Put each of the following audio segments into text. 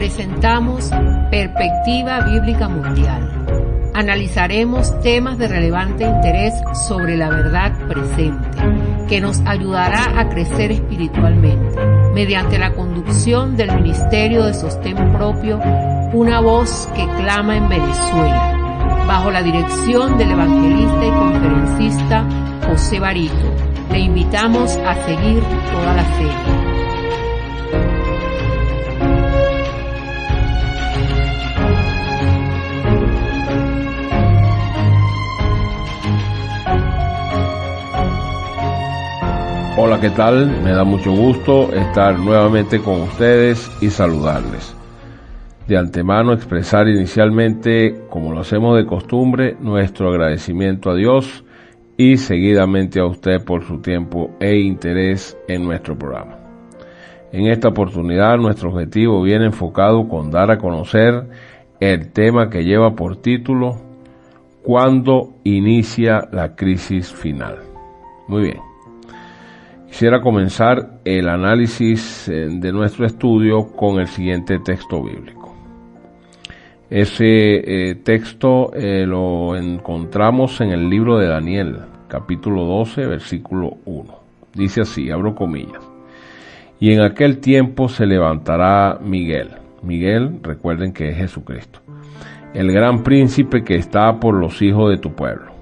presentamos Perspectiva Bíblica Mundial. Analizaremos temas de relevante interés sobre la verdad presente, que nos ayudará a crecer espiritualmente, mediante la conducción del Ministerio de Sostén Propio, una voz que clama en Venezuela, bajo la dirección del evangelista y conferencista José Barito. Le invitamos a seguir toda la serie. Hola, ¿qué tal? Me da mucho gusto estar nuevamente con ustedes y saludarles. De antemano expresar inicialmente, como lo hacemos de costumbre, nuestro agradecimiento a Dios y seguidamente a usted por su tiempo e interés en nuestro programa. En esta oportunidad nuestro objetivo viene enfocado con dar a conocer el tema que lleva por título ¿Cuándo inicia la crisis final? Muy bien. Quisiera comenzar el análisis de nuestro estudio con el siguiente texto bíblico. Ese texto lo encontramos en el libro de Daniel, capítulo 12, versículo 1. Dice así, abro comillas. Y en aquel tiempo se levantará Miguel. Miguel, recuerden que es Jesucristo, el gran príncipe que está por los hijos de tu pueblo.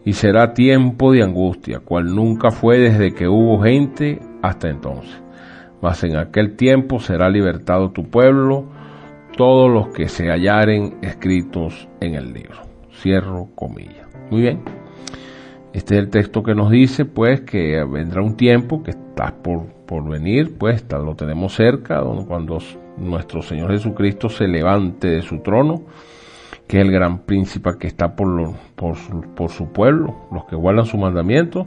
Y será tiempo de angustia, cual nunca fue desde que hubo gente hasta entonces. Mas en aquel tiempo será libertado tu pueblo, todos los que se hallaren escritos en el libro. Cierro comillas. Muy bien. Este es el texto que nos dice, pues, que vendrá un tiempo que está por venir, pues, lo tenemos cerca, cuando nuestro Señor Jesucristo se levante de su trono, que es el gran príncipe que está por su pueblo, los que guardan su mandamiento,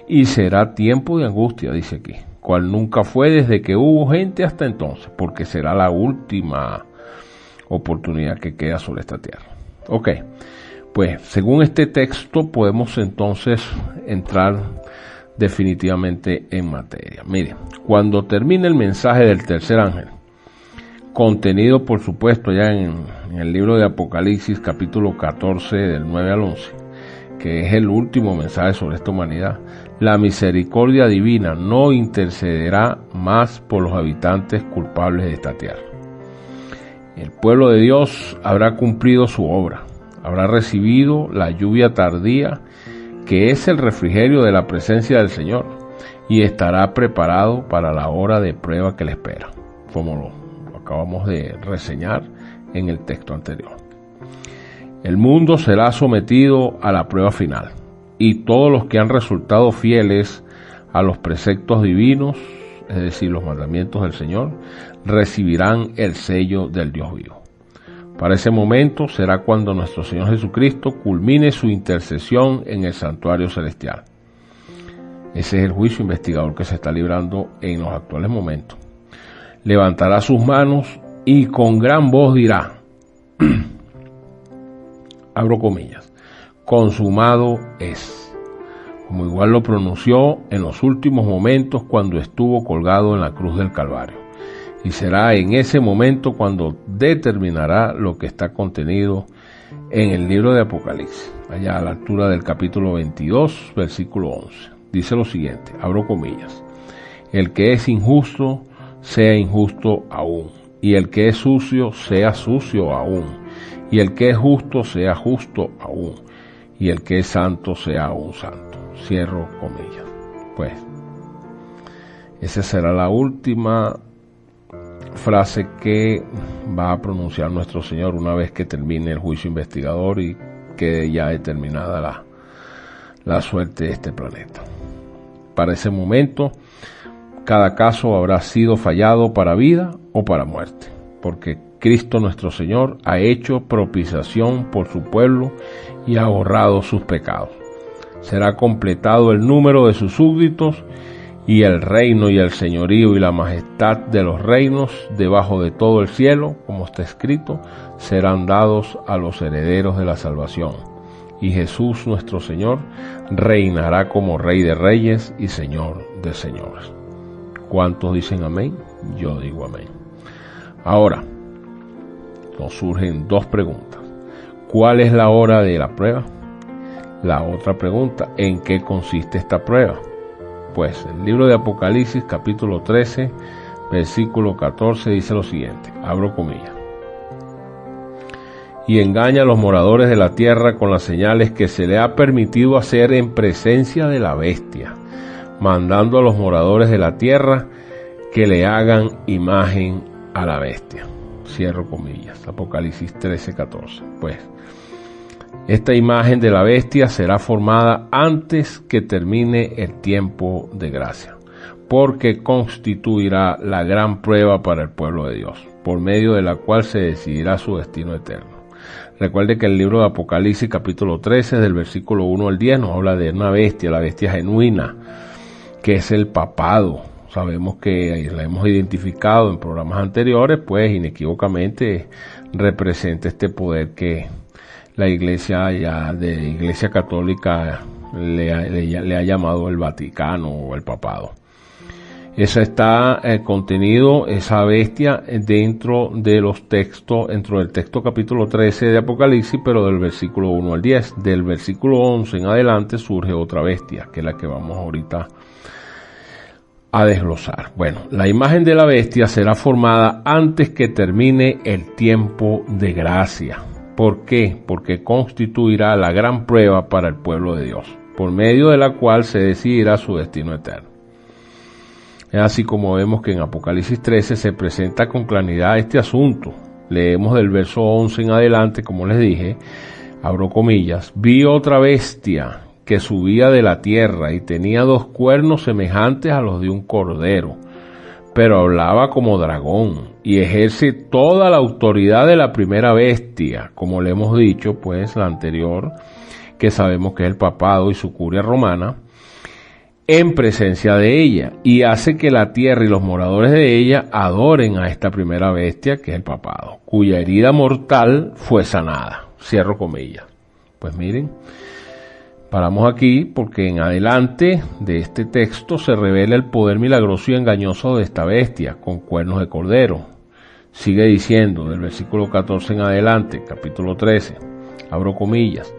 y será tiempo de angustia, dice aquí, cual nunca fue desde que hubo gente hasta entonces, porque será la última oportunidad que queda sobre esta tierra. Ok, pues según este texto podemos entonces entrar definitivamente en materia. Miren, cuando termine el mensaje del tercer ángel, contenido por supuesto ya en el libro de Apocalipsis capítulo 14 del 9 al 11, que es el último mensaje sobre esta humanidad, la misericordia divina no intercederá más por los habitantes culpables de esta tierra. El pueblo de Dios habrá cumplido su obra, habrá recibido la lluvia tardía, que es el refrigerio de la presencia del Señor, y estará preparado para la hora de prueba que le espera, como lo acabamos de reseñar en el texto anterior. El mundo será sometido a la prueba final, y todos los que han resultado fieles a los preceptos divinos, es decir, los mandamientos del Señor, recibirán el sello del Dios vivo. Para ese momento será cuando nuestro Señor Jesucristo culmine su intercesión en el santuario celestial. Ese es el juicio investigador que se está librando en los actuales momentos. Levantará sus manos y con gran voz dirá, abro comillas, consumado es, como igual lo pronunció en los últimos momentos cuando estuvo colgado en la cruz del Calvario. Y será en ese momento cuando determinará lo que está contenido en el libro de Apocalipsis, allá a la altura del capítulo 22, versículo 11. Dice lo siguiente, abro comillas, el que es injusto, sea injusto aún, y el que es sucio, sea sucio aún, y el que es justo, sea justo aún, y el que es santo, sea aún santo. Cierro comillas. Pues, esa será la última frase que va a pronunciar nuestro Señor una vez que termine el juicio investigador y quede ya determinada la suerte de este planeta. Para ese momento, cada caso habrá sido fallado para vida o para muerte, porque Cristo nuestro Señor ha hecho propiciación por su pueblo y ha borrado sus pecados. Será completado el número de sus súbditos, y el reino y el señorío y la majestad de los reinos debajo de todo el cielo, como está escrito, serán dados a los herederos de la salvación. Y Jesús nuestro Señor reinará como Rey de Reyes y Señor de Señores. ¿Cuántos dicen amén? Yo digo amén. Ahora, nos surgen dos preguntas. ¿Cuál es la hora de la prueba? La otra pregunta, ¿en qué consiste esta prueba? Pues el libro de Apocalipsis, capítulo 13, versículo 14, dice lo siguiente, abro comillas. Y engaña a los moradores de la tierra con las señales que se le ha permitido hacer en presencia de la bestia, mandando a los moradores de la tierra que le hagan imagen a la bestia. Cierro comillas, Apocalipsis 13, 14. Pues, esta imagen de la bestia será formada antes que termine el tiempo de gracia, porque constituirá la gran prueba para el pueblo de Dios, por medio de la cual se decidirá su destino eterno. Recuerde que el libro de Apocalipsis capítulo 13, del versículo 1 al 10, nos habla de una bestia, la bestia genuina, que es el papado. Sabemos que la hemos identificado en programas anteriores, pues inequívocamente representa este poder que la iglesia católica le ha llamado el Vaticano o el papado. Esa está contenido, esa bestia, dentro del texto capítulo 13 de Apocalipsis, pero del versículo 1 al 10. Del versículo 11 en adelante surge otra bestia, que es la que vamos ahorita a desglosar. Bueno, la imagen de la bestia será formada antes que termine el tiempo de gracia. ¿Por qué? Porque constituirá la gran prueba para el pueblo de Dios, por medio de la cual se decidirá su destino eterno. Es así como vemos que en Apocalipsis 13 se presenta con claridad este asunto. Leemos del verso 11 en adelante, como les dije, abro comillas, vi otra bestia que subía de la tierra y tenía 2 cuernos semejantes a los de un cordero, pero hablaba como dragón y ejerce toda la autoridad de la primera bestia, como le hemos dicho, pues la anterior, que sabemos que es el papado y su curia romana, en presencia de ella, y hace que la tierra y los moradores de ella adoren a esta primera bestia, que es el papado, cuya herida mortal fue sanada. Cierro comillas. Pues miren, paramos aquí porque en adelante de este texto se revela el poder milagroso y engañoso de esta bestia, con cuernos de cordero. Sigue diciendo, del versículo 14 en adelante, capítulo 13, abro comillas,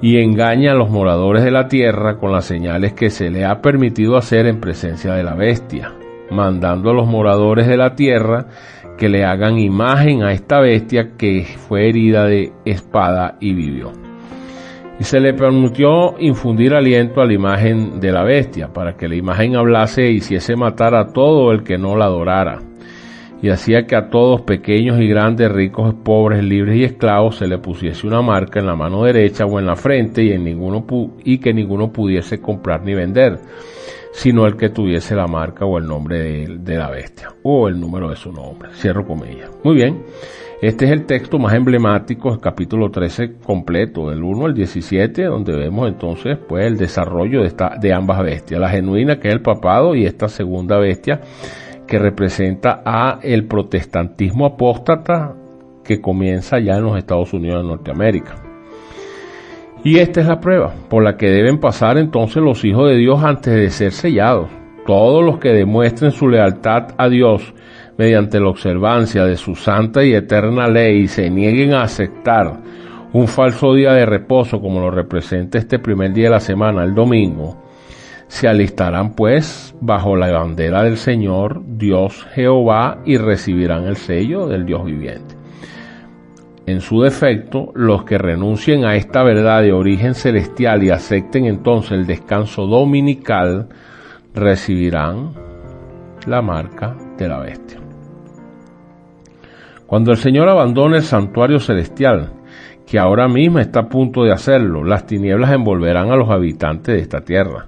y engaña a los moradores de la tierra con las señales que se le ha permitido hacer en presencia de la bestia, mandando a los moradores de la tierra que le hagan imagen a esta bestia que fue herida de espada y vivió. Y se le permitió infundir aliento a la imagen de la bestia, para que la imagen hablase e hiciese matar a todo el que no la adorara. Y hacía que a todos, pequeños y grandes, ricos, pobres, libres y esclavos, se le pusiese una marca en la mano derecha o en la frente, y que ninguno pudiese comprar ni vender, sino el que tuviese la marca o el nombre de la bestia, o el número de su nombre. Cierro comillas. Muy bien, este es el texto más emblemático, el capítulo 13 completo, del 1 al 17, donde vemos entonces pues el desarrollo de ambas bestias, la genuina, que es el papado, y esta segunda bestia, que representa a el protestantismo apóstata que comienza ya en los Estados Unidos de Norteamérica. Y esta es la prueba por la que deben pasar entonces los hijos de Dios antes de ser sellados. Todos los que demuestren su lealtad a Dios mediante la observancia de su santa y eterna ley y se nieguen a aceptar un falso día de reposo como lo representa este primer día de la semana, el domingo, se alistarán pues bajo la bandera del Señor Dios Jehová y recibirán el sello del Dios viviente. En su defecto, los que renuncien a esta verdad de origen celestial y acepten entonces el descanso dominical, recibirán la marca de la bestia. Cuando el Señor abandone el santuario celestial, que ahora mismo está a punto de hacerlo, las tinieblas envolverán a los habitantes de esta tierra.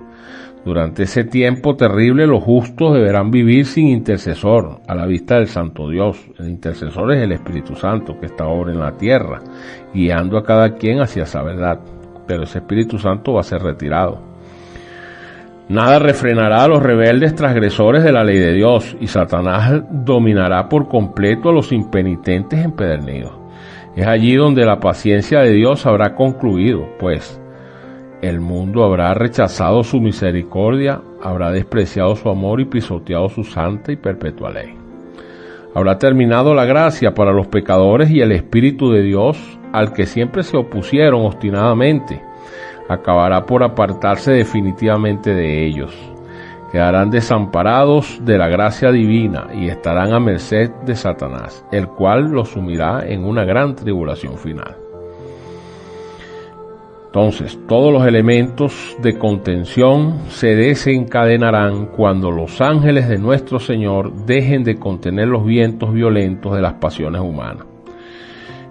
Durante ese tiempo terrible los justos deberán vivir sin intercesor a la vista del Santo Dios. El intercesor es el Espíritu Santo que está ahora en la tierra, guiando a cada quien hacia esa verdad. Pero ese Espíritu Santo va a ser retirado. Nada refrenará a los rebeldes transgresores de la ley de Dios, y Satanás dominará por completo a los impenitentes empedernidos. Es allí donde la paciencia de Dios habrá concluido, pues el mundo habrá rechazado su misericordia, habrá despreciado su amor y pisoteado su santa y perpetua ley. Habrá terminado la gracia para los pecadores y el Espíritu de Dios, al que siempre se opusieron obstinadamente, acabará por apartarse definitivamente de ellos. Quedarán desamparados de la gracia divina y estarán a merced de Satanás, el cual los sumirá en una gran tribulación final. Entonces, todos los elementos de contención se desencadenarán cuando los ángeles de nuestro Señor dejen de contener los vientos violentos de las pasiones humanas.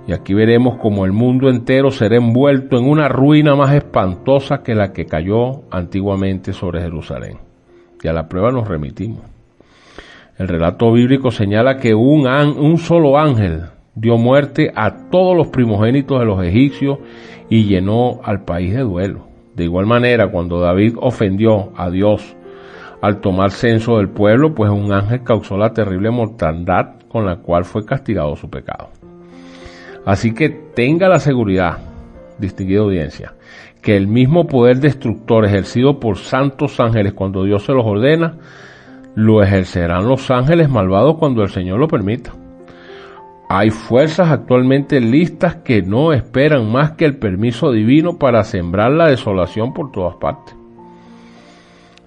Y aquí veremos cómo el mundo entero será envuelto en una ruina más espantosa que la que cayó antiguamente sobre Jerusalén. Y a la prueba nos remitimos. El relato bíblico señala que un solo ángel dio muerte a todos los primogénitos de los egipcios y llenó al país de duelo. De igual manera, cuando David ofendió a Dios al tomar censo del pueblo, pues un ángel causó la terrible mortandad con la cual fue castigado su pecado. Así que tenga la seguridad, distinguida audiencia, que el mismo poder destructor ejercido por santos ángeles cuando Dios se los ordena, lo ejercerán los ángeles malvados cuando el Señor lo permita. Hay fuerzas actualmente listas que no esperan más que el permiso divino para sembrar la desolación por todas partes.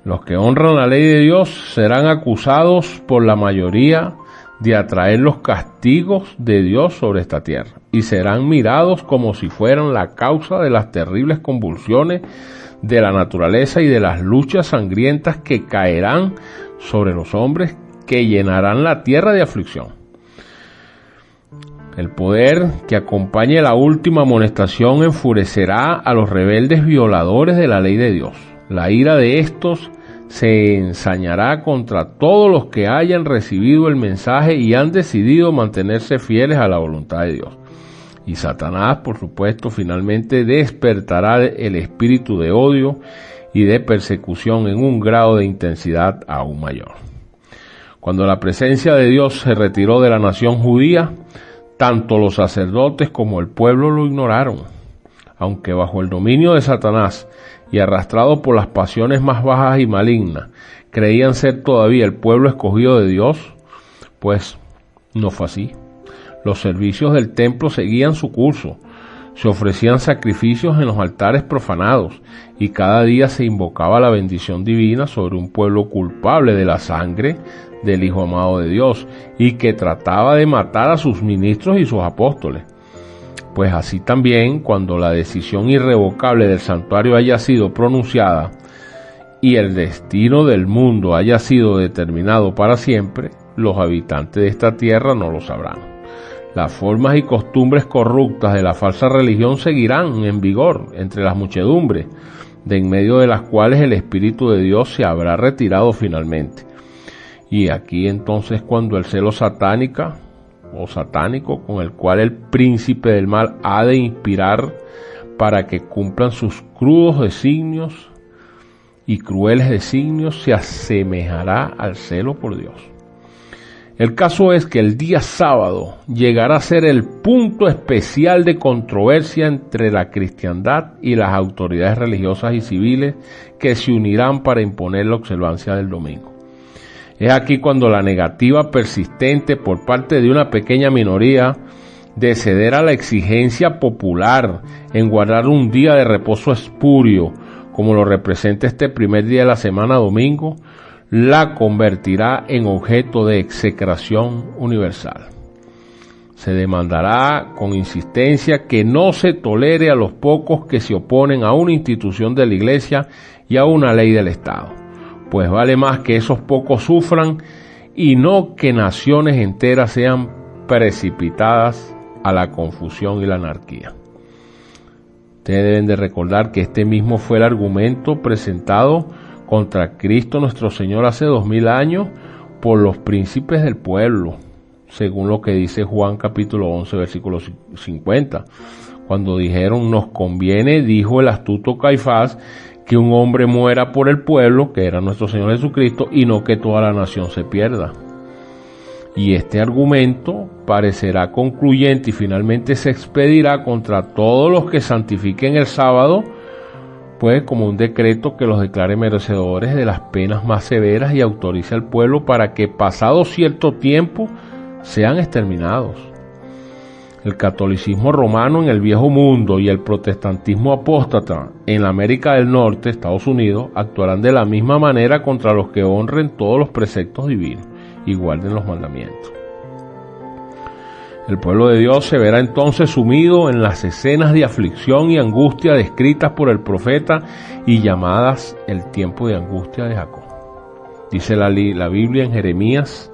Los que honran la ley de Dios serán acusados por la mayoría de atraer los castigos de Dios sobre esta tierra y serán mirados como si fueran la causa de las terribles convulsiones de la naturaleza y de las luchas sangrientas que caerán sobre los hombres, que llenarán la tierra de aflicción. El poder que acompañe la última amonestación enfurecerá a los rebeldes violadores de la ley de Dios. La ira de estos se ensañará contra todos los que hayan recibido el mensaje y han decidido mantenerse fieles a la voluntad de Dios. Y Satanás, por supuesto, finalmente despertará el espíritu de odio y de persecución en un grado de intensidad aún mayor. Cuando la presencia de Dios se retiró de la nación judía, tanto los sacerdotes como el pueblo lo ignoraron. Aunque bajo el dominio de Satanás y arrastrado por las pasiones más bajas y malignas, creían ser todavía el pueblo escogido de Dios, pues no fue así. Los servicios del templo seguían su curso, se ofrecían sacrificios en los altares profanados y cada día se invocaba la bendición divina sobre un pueblo culpable de la sangre del Hijo amado de Dios y que trataba de matar a sus ministros y sus apóstoles. Pues así también, cuando la decisión irrevocable del santuario haya sido pronunciada y el destino del mundo haya sido determinado para siempre, los habitantes de esta tierra no lo sabrán. Las formas y costumbres corruptas de la falsa religión seguirán en vigor entre las muchedumbres, de en medio de las cuales el Espíritu de Dios se habrá retirado finalmente. Y aquí entonces cuando el celo satánico con el cual el príncipe del mal ha de inspirar para que cumplan sus crudos designios y crueles designios, se asemejará al celo por Dios. El caso es que el día sábado llegará a ser el punto especial de controversia entre la cristiandad y las autoridades religiosas y civiles que se unirán para imponer la observancia del domingo. Es aquí cuando la negativa persistente por parte de una pequeña minoría de ceder a la exigencia popular en guardar un día de reposo espurio, como lo representa este primer día de la semana, domingo, la convertirá en objeto de execración universal. Se demandará con insistencia que no se tolere a los pocos que se oponen a una institución de la Iglesia y a una ley del Estado, pues vale más que esos pocos sufran y no que naciones enteras sean precipitadas a la confusión y la anarquía. Ustedes deben de recordar que este mismo fue el argumento presentado contra Cristo nuestro Señor hace 2000 años por los príncipes del pueblo, según lo que dice Juan capítulo 11 versículo 50, cuando dijeron: nos conviene, dijo el astuto Caifás, que un hombre muera por el pueblo, que era nuestro Señor Jesucristo, y no que toda la nación se pierda. Y este argumento parecerá concluyente y finalmente se expedirá contra todos los que santifiquen el sábado, pues como un decreto que los declare merecedores de las penas más severas y autorice al pueblo para que pasado cierto tiempo sean exterminados. El catolicismo romano en el viejo mundo y el protestantismo apóstata en la América del Norte, Estados Unidos, actuarán de la misma manera contra los que honren todos los preceptos divinos y guarden los mandamientos. El pueblo de Dios se verá entonces sumido en las escenas de aflicción y angustia descritas por el profeta y llamadas el tiempo de angustia de Jacob. Dice la Biblia en Jeremías,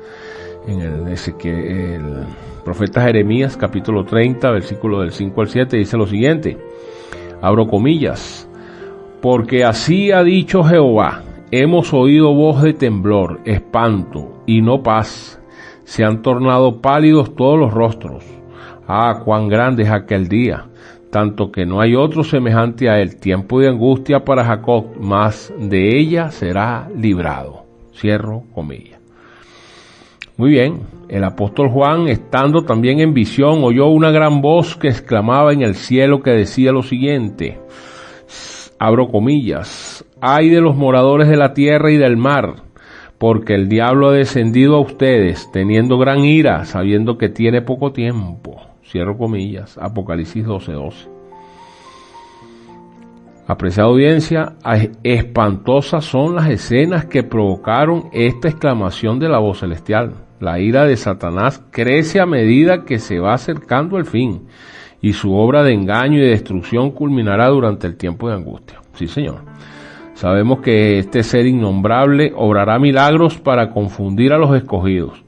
en el profeta Jeremías, capítulo 30, versículo del 5 al 7, dice lo siguiente, abro comillas, porque así ha dicho Jehová, hemos oído voz de temblor, espanto y no paz, se han tornado pálidos todos los rostros. Ah, cuán grande es aquel día, tanto que no hay otro semejante a él, tiempo de angustia para Jacob, mas de ella será librado. Cierro comillas. Muy bien, el apóstol Juan, estando también en visión, oyó una gran voz que exclamaba en el cielo que decía lo siguiente, abro comillas, ay de los moradores de la tierra y del mar, porque el diablo ha descendido a ustedes, teniendo gran ira, sabiendo que tiene poco tiempo. Cierro comillas, Apocalipsis 12:12. Apreciada audiencia, espantosas son las escenas que provocaron esta exclamación de la voz celestial. La ira de Satanás crece a medida que se va acercando el fin, y su obra de engaño y de destrucción culminará durante el tiempo de angustia. Sí, Señor. Sabemos que este ser innombrable obrará milagros para confundir a los escogidos.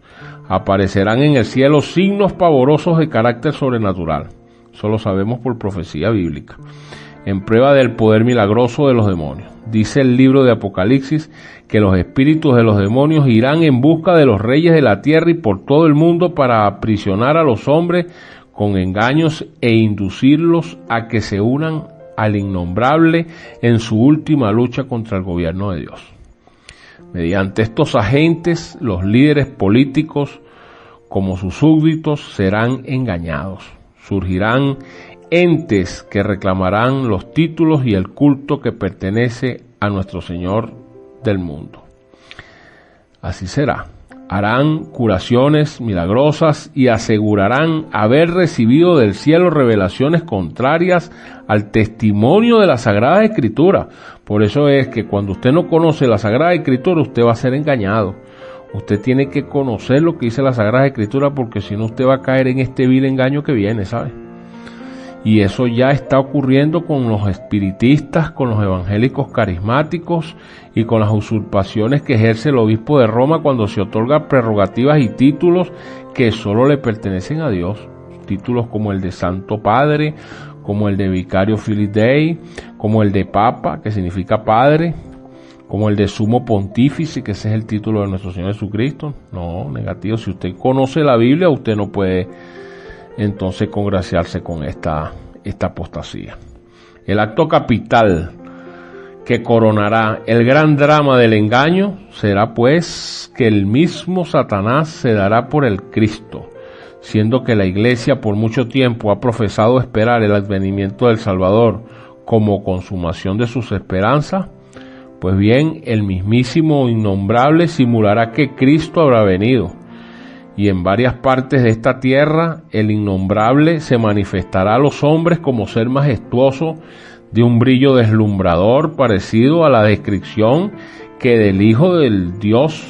Aparecerán en el cielo signos pavorosos de carácter sobrenatural. Eso lo sabemos por profecía bíblica. En prueba del poder milagroso de los demonios. Dice el libro de Apocalipsis que los espíritus de los demonios irán en busca de los reyes de la tierra y por todo el mundo para aprisionar a los hombres con engaños e inducirlos a que se unan al innombrable en su última lucha contra el gobierno de Dios. Mediante estos agentes, los líderes políticos, como sus súbditos, serán engañados. Surgirán entes que reclamarán los títulos y el culto que pertenece a nuestro Señor del mundo. Así será. Harán curaciones milagrosas y asegurarán haber recibido del cielo revelaciones contrarias al testimonio de la Sagrada Escritura. Por eso es que cuando usted no conoce la Sagrada Escritura, usted va a ser engañado. Usted tiene que conocer lo que dice la Sagrada Escritura, porque si no usted va a caer en este vil engaño que viene, ¿sabe? Y eso ya está ocurriendo con los espiritistas, con los evangélicos carismáticos y con las usurpaciones que ejerce el obispo de Roma cuando se otorga prerrogativas y títulos que solo le pertenecen a Dios. Títulos como el de Santo Padre, como el de Vicario Filii Dei, como el de Papa, que significa Padre, como el de Sumo Pontífice, que ese es el título de nuestro Señor Jesucristo. No, negativo. Si usted conoce la Biblia, usted no puede entonces congraciarse con esta apostasía. El acto capital que coronará el gran drama del engaño será pues que el mismo Satanás se dará por el Cristo, siendo que la Iglesia por mucho tiempo ha profesado esperar el advenimiento del Salvador como consumación de sus esperanzas. Pues bien, el mismísimo innombrable simulará que Cristo habrá venido, y en varias partes de esta tierra el innombrable se manifestará a los hombres como ser majestuoso de un brillo deslumbrador parecido a la descripción que del Hijo del Dios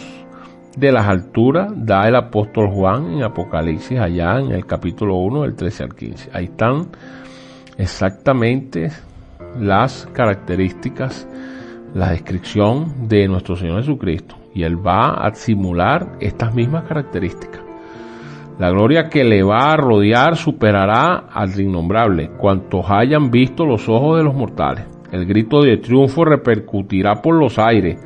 de las alturas da el apóstol Juan en Apocalipsis, allá en el capítulo 1 del 13 al 15. Ahí están exactamente las características, la descripción de nuestro Señor Jesucristo. Y Él va a simular estas mismas características. La gloria que le va a rodear superará al innombrable, cuantos hayan visto los ojos de los mortales. El grito de triunfo repercutirá por los aires.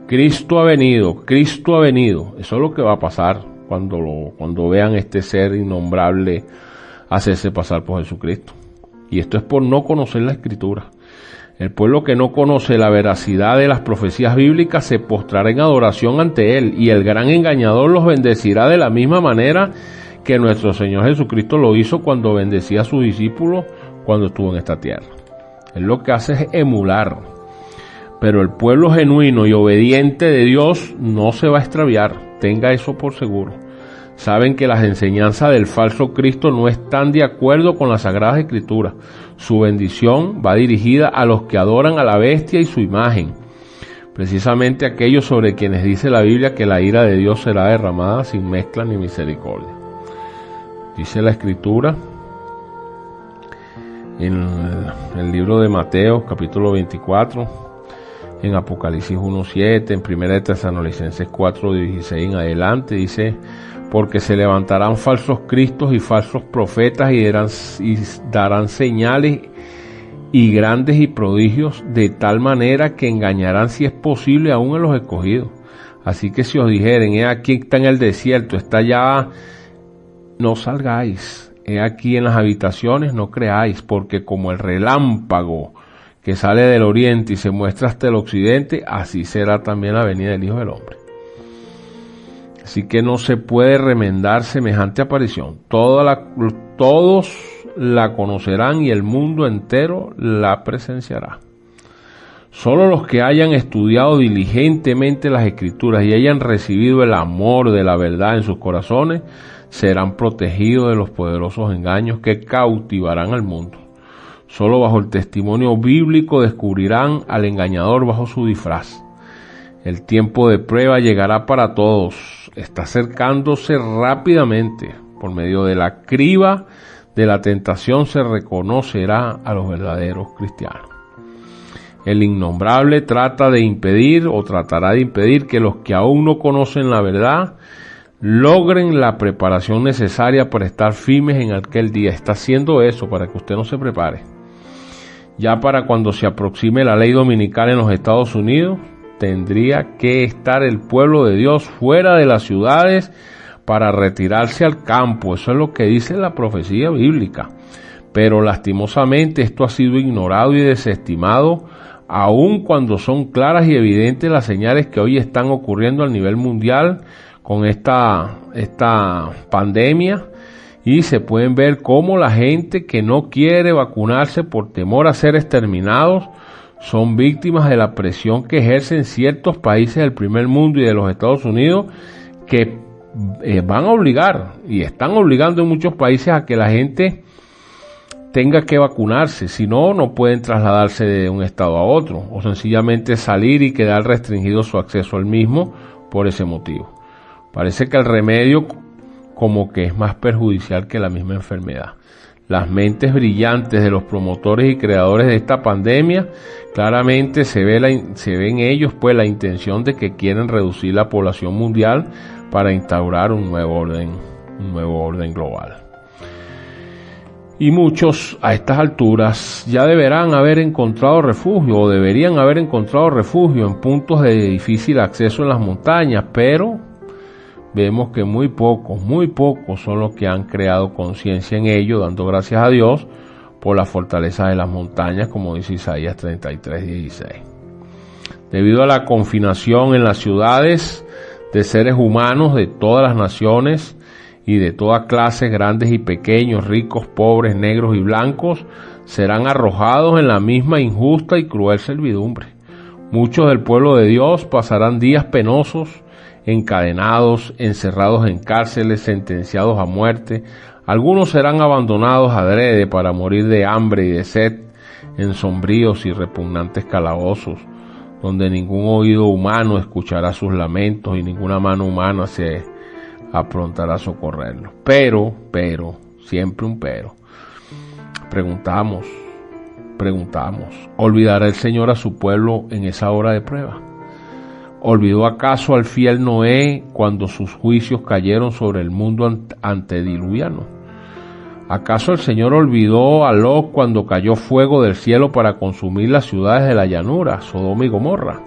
Cristo ha venido, Cristo ha venido. Eso es lo que va a pasar cuando vean este ser innombrable hacerse pasar por Jesucristo. Y esto es por no conocer la Escritura. El pueblo que no conoce la veracidad de las profecías bíblicas se postrará en adoración ante Él, y el gran engañador los bendecirá de la misma manera que nuestro Señor Jesucristo lo hizo cuando bendecía a sus discípulos cuando estuvo en esta tierra. Él lo que hace es emular, pero el pueblo genuino y obediente de Dios no se va a extraviar, tenga eso por seguro. Saben que las enseñanzas del falso Cristo no están de acuerdo con las Sagradas Escrituras. Su bendición va dirigida a los que adoran a la bestia y su imagen, precisamente aquellos sobre quienes dice la Biblia que la ira de Dios será derramada sin mezcla ni misericordia. Dice la Escritura en el libro de Mateo, capítulo 24, en Apocalipsis 1:7, en 1 de Tesalonicenses 4:16 en adelante, dice: porque se levantarán falsos cristos y falsos profetas y darán señales y grandes y prodigios, de tal manera que engañarán, si es posible, aún a los escogidos. Así que si os dijeren: he aquí está en el desierto, está allá, no salgáis; he aquí en las habitaciones, no creáis, porque como el relámpago que sale del oriente y se muestra hasta el occidente, así será también la venida del Hijo del Hombre. Así que no se puede remendar semejante aparición. Todos la conocerán y el mundo entero la presenciará. Solo los que hayan estudiado diligentemente las Escrituras y hayan recibido el amor de la verdad en sus corazones serán protegidos de los poderosos engaños que cautivarán al mundo. Solo bajo el testimonio bíblico descubrirán al engañador bajo su disfraz. El tiempo de prueba llegará para todos. Está acercándose rápidamente. Por medio de la criba de la tentación se reconocerá a los verdaderos cristianos. El innombrable tratará de impedir que los que aún no conocen la verdad logren la preparación necesaria para estar firmes en aquel día. Está haciendo eso para que usted no se prepare. Ya para cuando se aproxime la ley dominical en los Estados Unidos, tendría que estar el pueblo de Dios fuera de las ciudades para retirarse al campo. Eso es lo que dice la profecía bíblica. Pero lastimosamente esto ha sido ignorado y desestimado, aun cuando son claras y evidentes las señales que hoy están ocurriendo a nivel mundial con esta pandemia, y se pueden ver cómo la gente que no quiere vacunarse por temor a ser exterminados son víctimas de la presión que ejercen ciertos países del primer mundo y de los Estados Unidos, que van a obligar y están obligando en muchos países a que la gente tenga que vacunarse. Si no, no pueden trasladarse de un estado a otro o sencillamente salir y quedar restringido su acceso al mismo por ese motivo. Parece que el remedio como que es más perjudicial que la misma enfermedad. Las mentes brillantes de los promotores y creadores de esta pandemia, claramente se ve en ellos pues la intención de que quieren reducir la población mundial para instaurar un nuevo orden global. Y muchos a estas alturas ya deberían haber encontrado refugio en puntos de difícil acceso en las montañas, pero vemos que muy pocos son los que han creado conciencia en ello, dando gracias a Dios por la fortaleza de las montañas, como dice Isaías 33:16. Debido a la confinación en las ciudades de seres humanos de todas las naciones y de toda clase, grandes y pequeños, ricos, pobres, negros y blancos, serán arrojados en la misma injusta y cruel servidumbre. Muchos del pueblo de Dios pasarán días penosos, encadenados, encerrados en cárceles, sentenciados a muerte. Algunos serán abandonados adrede para morir de hambre y de sed en sombríos y repugnantes calabozos, donde ningún oído humano escuchará sus lamentos y ninguna mano humana se aprontará a socorrerlos. Pero, siempre un pero. Preguntamos, ¿olvidará el Señor a su pueblo en esa hora de prueba? ¿Olvidó acaso al fiel Noé cuando sus juicios cayeron sobre el mundo antediluviano? ¿Acaso el Señor olvidó a Lot cuando cayó fuego del cielo para consumir las ciudades de la llanura, Sodoma y Gomorra?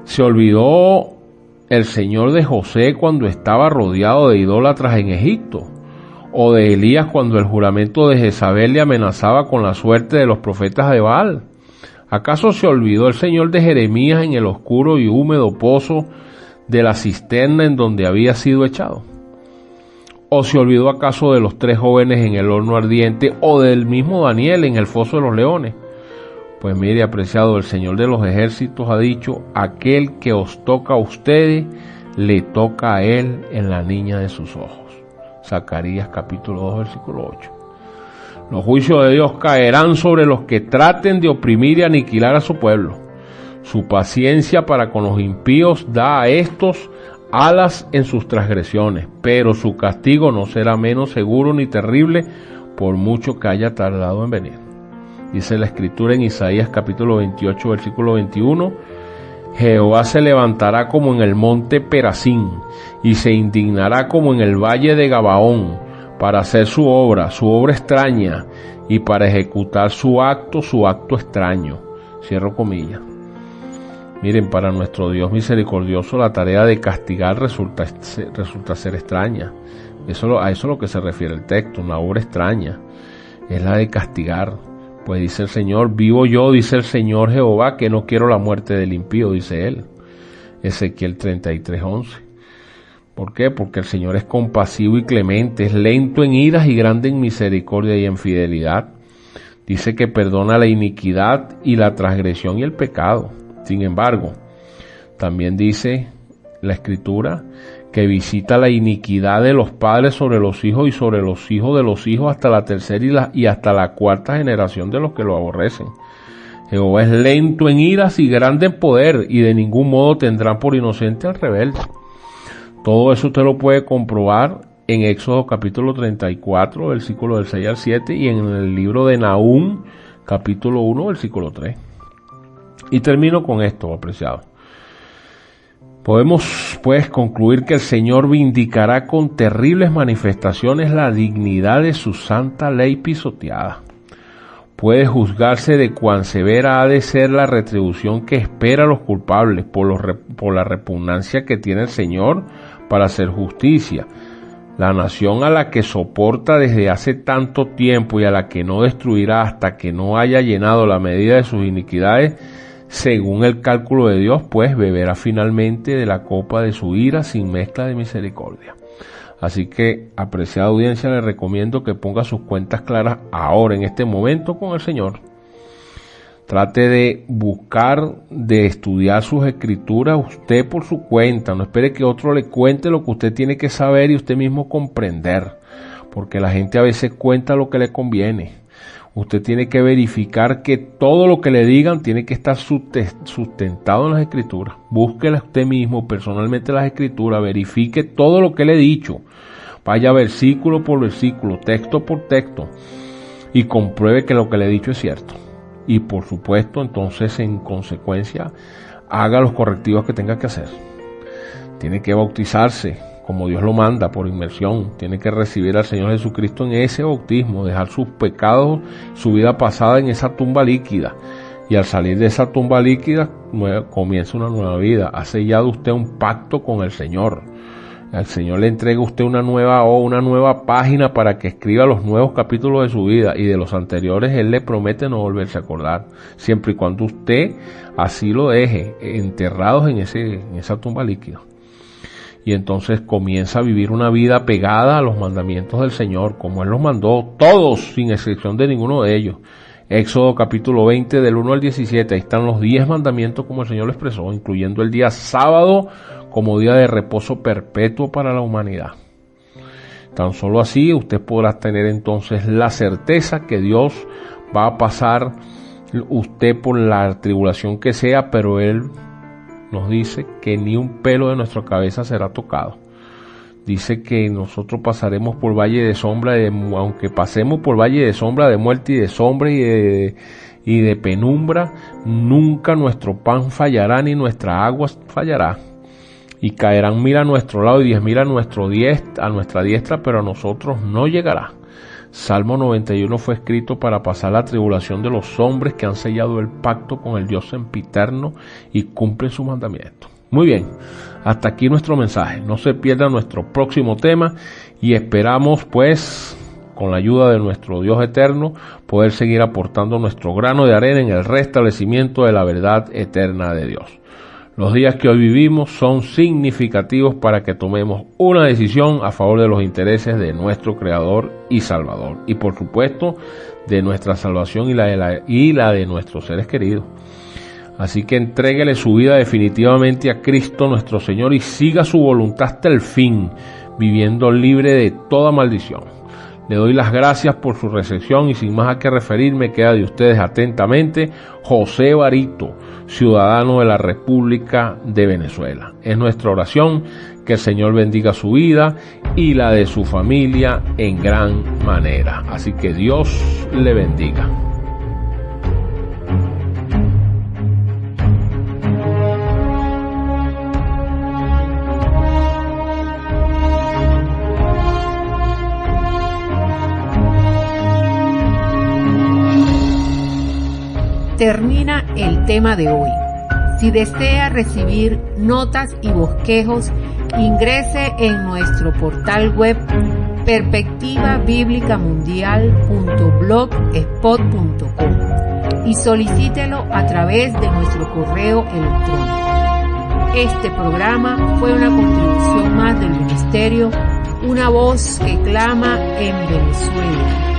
¿Se olvidó el Señor de José cuando estaba rodeado de idólatras en Egipto? ¿O de Elías cuando el juramento de Jezabel le amenazaba con la suerte de los profetas de Baal? ¿Acaso se olvidó el Señor de Jeremías en el oscuro y húmedo pozo de la cisterna en donde había sido echado? ¿O se olvidó acaso de los 3 jóvenes en el horno ardiente o del mismo Daniel en el foso de los leones? Pues mire, apreciado, el Señor de los ejércitos ha dicho: aquel que os toca a ustedes le toca a él en la niña de sus ojos. Zacarías capítulo 2, versículo 8. Los juicios de Dios caerán sobre los que traten de oprimir y aniquilar a su pueblo. Su paciencia para con los impíos da a estos alas en sus transgresiones, pero su castigo no será menos seguro ni terrible por mucho que haya tardado en venir. Dice la Escritura en Isaías capítulo 28, versículo 21, Jehová se levantará como en el monte Perazín, y se indignará como en el valle de Gabaón, para hacer su obra extraña, y para ejecutar su acto extraño. Cierro comillas. Miren, para nuestro Dios misericordioso la tarea de castigar resulta ser extraña. A eso es lo que se refiere el texto, una obra extraña. Es la de castigar. Pues dice el Señor, vivo yo, dice el Señor Jehová, que no quiero la muerte del impío, dice él. Ezequiel 33:11. ¿Por qué? Porque el Señor es compasivo y clemente, es lento en iras y grande en misericordia y en fidelidad. Dice que perdona la iniquidad y la transgresión y el pecado. Sin embargo, también dice la Escritura que visita la iniquidad de los padres sobre los hijos y sobre los hijos de los hijos hasta la tercera y hasta la cuarta generación de los que lo aborrecen. Jehová es lento en iras y grande en poder, y de ningún modo tendrán por inocente al rebelde. Todo eso usted lo puede comprobar en Éxodo capítulo 34, versículo del 6 al 7, y en el libro de Nahum, capítulo 1, versículo 3. Y termino con esto, apreciado. Podemos, pues, concluir que el Señor vindicará con terribles manifestaciones la dignidad de su santa ley pisoteada. Puede juzgarse de cuán severa ha de ser la retribución que espera a los culpables por la repugnancia que tiene el Señor para hacer justicia. La nación a la que soporta desde hace tanto tiempo y a la que no destruirá hasta que no haya llenado la medida de sus iniquidades, según el cálculo de Dios, pues beberá finalmente de la copa de su ira sin mezcla de misericordia. Así que, apreciada audiencia, le recomiendo que ponga sus cuentas claras ahora, en este momento, con el Señor. Trate de buscar, de estudiar sus escrituras usted por su cuenta. No espere que otro le cuente lo que usted tiene que saber y usted mismo comprender, porque la gente a veces cuenta lo que le conviene. Usted tiene que verificar que todo lo que le digan tiene que estar sustentado en las escrituras. Búsquela usted mismo personalmente las escrituras, verifique todo lo que le he dicho. Vaya versículo por versículo, texto por texto, y compruebe que lo que le he dicho es cierto. Y por supuesto, entonces, en consecuencia, haga los correctivos que tenga que hacer. Tiene que bautizarse como Dios lo manda, por inmersión. Tiene que recibir al Señor Jesucristo en ese bautismo, dejar sus pecados, su vida pasada en esa tumba líquida. Y al salir de esa tumba líquida, comienza una nueva vida. Ha sellado usted un pacto con el Señor. Al Señor le entrega a usted una nueva página para que escriba los nuevos capítulos de su vida, y de los anteriores Él le promete no volverse a acordar, siempre y cuando usted así lo deje, enterrados en esa tumba líquida. Y entonces comienza a vivir una vida pegada a los mandamientos del Señor, como Él los mandó, todos, sin excepción de ninguno de ellos. Éxodo capítulo 20, del 1 al 17, ahí están los 10 mandamientos como el Señor lo expresó, incluyendo el día sábado como día de reposo perpetuo para la humanidad. Tan solo así usted podrá tener entonces la certeza que Dios va a pasar usted por la tribulación que sea, pero Él nos dice que ni un pelo de nuestra cabeza será tocado. Dice que nosotros pasaremos por valle de sombra, aunque pasemos por valle de sombra de muerte y de sombra y de penumbra, nunca nuestro pan fallará ni nuestra agua fallará. Y caerán 1000 a nuestro lado y 10,000 a nuestra diestra, pero a nosotros no llegará. Salmo 91 fue escrito para pasar la tribulación de los hombres que han sellado el pacto con el Dios sempiterno y cumplen su mandamiento. Muy bien, hasta aquí nuestro mensaje. No se pierda nuestro próximo tema y esperamos, pues, con la ayuda de nuestro Dios eterno, poder seguir aportando nuestro grano de arena en el restablecimiento de la verdad eterna de Dios. Los días que hoy vivimos son significativos para que tomemos una decisión a favor de los intereses de nuestro Creador y Salvador, y por supuesto de nuestra salvación y la de nuestros seres queridos. Así que entréguele su vida definitivamente a Cristo nuestro Señor y siga su voluntad hasta el fin, viviendo libre de toda maldición. Le doy las gracias por su recepción y sin más a qué referirme, queda de ustedes atentamente José Barito, ciudadano de la República de Venezuela. Es nuestra oración que el Señor bendiga su vida y la de su familia en gran manera. Así que Dios le bendiga. Termina el tema de hoy. Si desea recibir notas y bosquejos, ingrese en nuestro portal web perspectivabiblicamundial.blogspot.com y solicítelo a través de nuestro correo electrónico. Este programa fue una contribución más del ministerio Una Voz que Clama en Venezuela.